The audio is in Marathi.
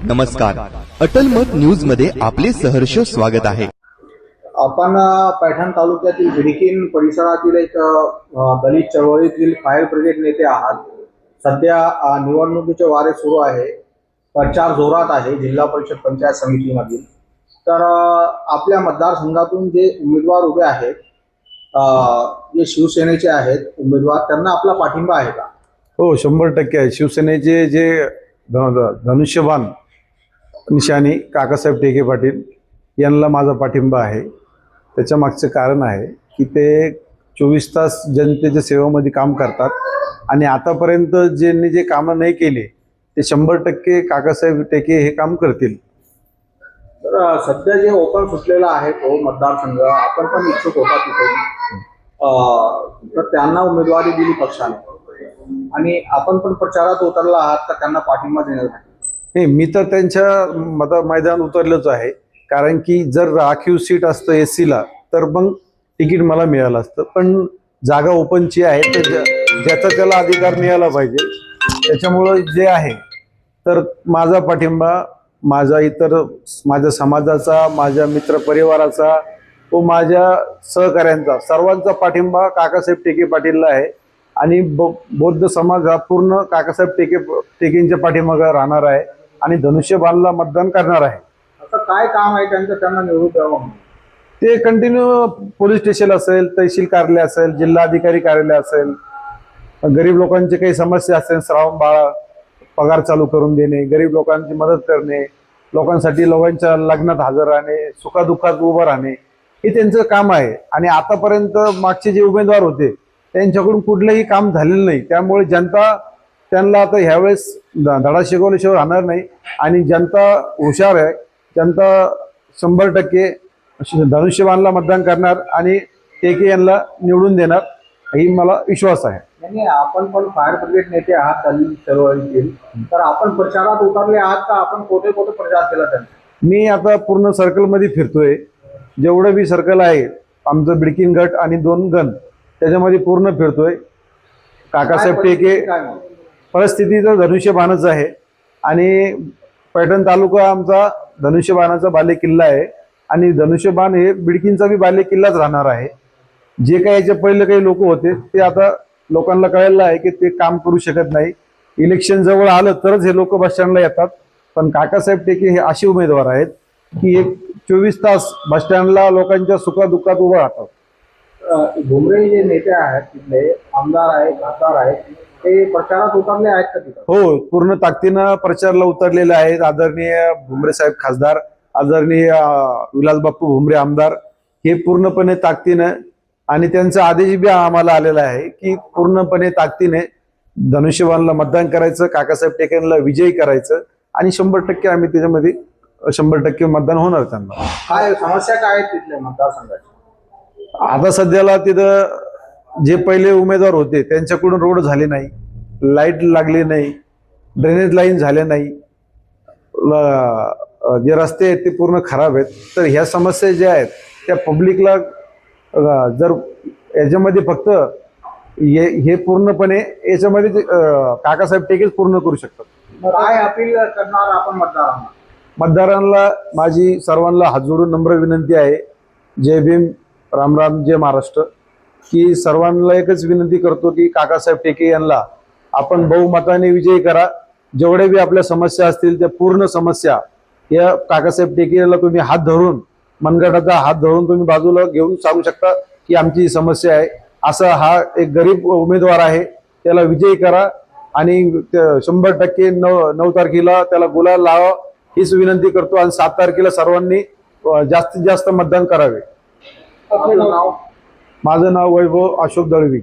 नमस्कार, अटल मत न्यूज मध्ये आपले सहर्ष स्वागत आहे। आपण पैठण तालुक्यातील बिडकीन परिसरातील एक दलित चळवळीतील फायर ब्रिगेड नेते आहात। सध्या निवडणुकीचे वारे सुरू आहे, प्रचार जोरात आहे जिल्हा परिषद पंचायत समितीमधील। तर आपल्या मतदारसंघातून जे उमेदवार उभे आहेत, जे शिवसेनेचे आहेत उमेदवार, त्यांना आपला पाठिंबा आहे का? हो, 100% आहे। शिवसेनेचे जे धनुष्यबाण निशाणी काकासाहेब टेके पाटील यांना माझा पाठिंबा आहे। त्याच्या मागचे कारण आहे की ते 24 तास जनतेच्या सेवेमध्ये काम करतात आणि आतापर्यंत ज्यांनी जे कामं नाही केले ते 100% काकासाहेब टेके हे काम करतील। तर सध्या जे ओपन सुटलेला आहे तो मतदारसंघ, आपण पण इच्छुक होता तिथे, तर त्यांना उमेदवारी दिली पक्षाने आणि आपण पण प्रचारात उतरला आहात तर त्यांना पाठिंबा देण्यासाठी। नाही, मी तर त्यांच्या मैदान उतरलोच आहे, कारण की जर राखीव सीट असतं एससीला तर मग तिकीट मला मिळालं असतं, पण जागा ओपनची आहे तर ज्याचा त्याला अधिकार मिळाला पाहिजे। त्याच्यामुळं जे आहे तर माझा पाठिंबा माझ्या समाजाचा, माझ्या मित्रपरिवाराचा व माझ्या सहकाऱ्यांचा, सर्वांचा पाठिंबा काकासाहेब टेके पाटीलला आहे आणि बौद्ध समाज हा पूर्ण काकासाहेब टेकेंच्या पाठीमागे राहणार आहे आणि धनुष्यबाणला मतदान करणार आहे। असं काय काम आहे त्यांचं, त्यांना निवडून द्यावं? ते कंटिन्यू पोलीस स्टेशन असेल, तहसील कार्यालय असेल, जिल्हाधिकारी कार्यालय असेल, गरीब लोकांची काही समस्या असेल, श्रावण बाळ पगार चालू करून देणे, गरीब लोकांची मदत करणे, लोकांच्या लग्नात हजर राहणे, सुखादुःखात उभं राहणे, हे त्यांचं काम आहे। आणि आतापर्यंत मागचे जे उमेदवार होते त्यांच्याकडून कुठलंही काम झालेलं नाही, त्यामुळे जनता त्यांना आता ह्यावेळेस धडा शिकवल्याशिवाय राहणार नाही आणि जनता हुशार आहे। जनता 100% धनुष्यबाणला मतदान करणार आणि टेके यांना निवडून देणार, ही मला विश्वास आहे। नाही, आपण पण फायर ब्रिगेड नेते आहात दलित चळवळीतील, तर आपण प्रचारात उतरले आहात का? आपण कुठे कुठे प्रचार केला त्यांचा? मी आता पूर्ण सर्कलमध्ये फिरतोय, जेवढं बी सर्कल आहे आमचं बिडकीन गट आणि 2 गण त्याच्यामध्ये पूर्ण फिरतोय। काकासाहेब टेके परिस्थिती तर धनुष्यबाणच आहे आणि पैठण तालुका आमचा धनुष्यबाणाचा बालेकिल्ला आहे आणि धनुष्यबाण हे बिडकीनचा बी बालेकिल्लाच राहणार आहे। जे काही याच्या पहिले काही लोक होते ते आता लोकांना कळलेलं आहे की ते काम करू शकत नाही, इलेक्शन जवळ आलं तरच हे लोक बस स्टँडला येतात। पण काकासाहेब टेके हे असे उमेदवार आहेत की 24 तास बस स्टँडला लोकांच्या सुखादुःखात उभं राहतात। भुमरे जे नेते आहेत तिथले, आमदार आहेत, खासदार आहेत, ते प्रचारात उतरले आहेत का तिथं? हो, पूर्ण ताकदीनं प्रचारला उतरलेले आहेत। आदरणीय भुमरे साहेब खासदार, आदरणीय विलास बाप्पू भुमरे आमदार हे पूर्णपणे ताकदीनं, आणि त्यांचा आदेश बी आम्हाला आलेला आहे की पूर्णपणे ताकदीने धनुष्यबाणला मतदान करायचं, काकासाहेब टेकेंना विजयी करायचं आणि 100% आम्ही त्याच्यामध्ये 100% मतदान होणार त्यांना। काय समस्या काय आहेत तिथल्या मतदारसंघाची? आता सध्याला तिथं जे पहिले उमेदवार होते त्यांच्याकडून रोड झाले नाही, लाईट लागली नाही, ड्रेनेज लाईन झाले नाही, जे रस्ते आहेत ते पूर्ण खराब आहेत। तर ह्या समस्या ज्या आहेत त्या पब्लिकला जर याच्यामध्ये फक्त हे पूर्णपणे याच्यामध्ये काकासाहेब टेकेच पूर्ण करू शकतात। काय अपील करणार आपण मतदारांना? मतदारांना माझी सर्वांना हात जोडून नम्र विनंती आहे, जय भीम, राम राम, जय महाराष्ट्र, की सर्वांना एकच विनंती करतो की काकासाहेब टेके यांना आपण बहुमताने विजयी करा। जेवढे बी आपल्या समस्या असतील त्या पूर्ण समस्या या काकासाहेब टेके यांना तुम्ही हात धरून, मनगटाचा हात धरून तुम्ही बाजूला घेऊन सांगू शकता की आमची समस्या आहे। असा हा एक गरीब उमेदवार आहे, त्याला विजयी करा आणि 100% 9 तारखेला त्याला गुलाल लावा हीच विनंती करतो आणि 7 तारखेला सर्वांनी जास्तीत जास्त मतदान करावे। आपलं नाव? माझं नाव वैभव अशोक दळवी।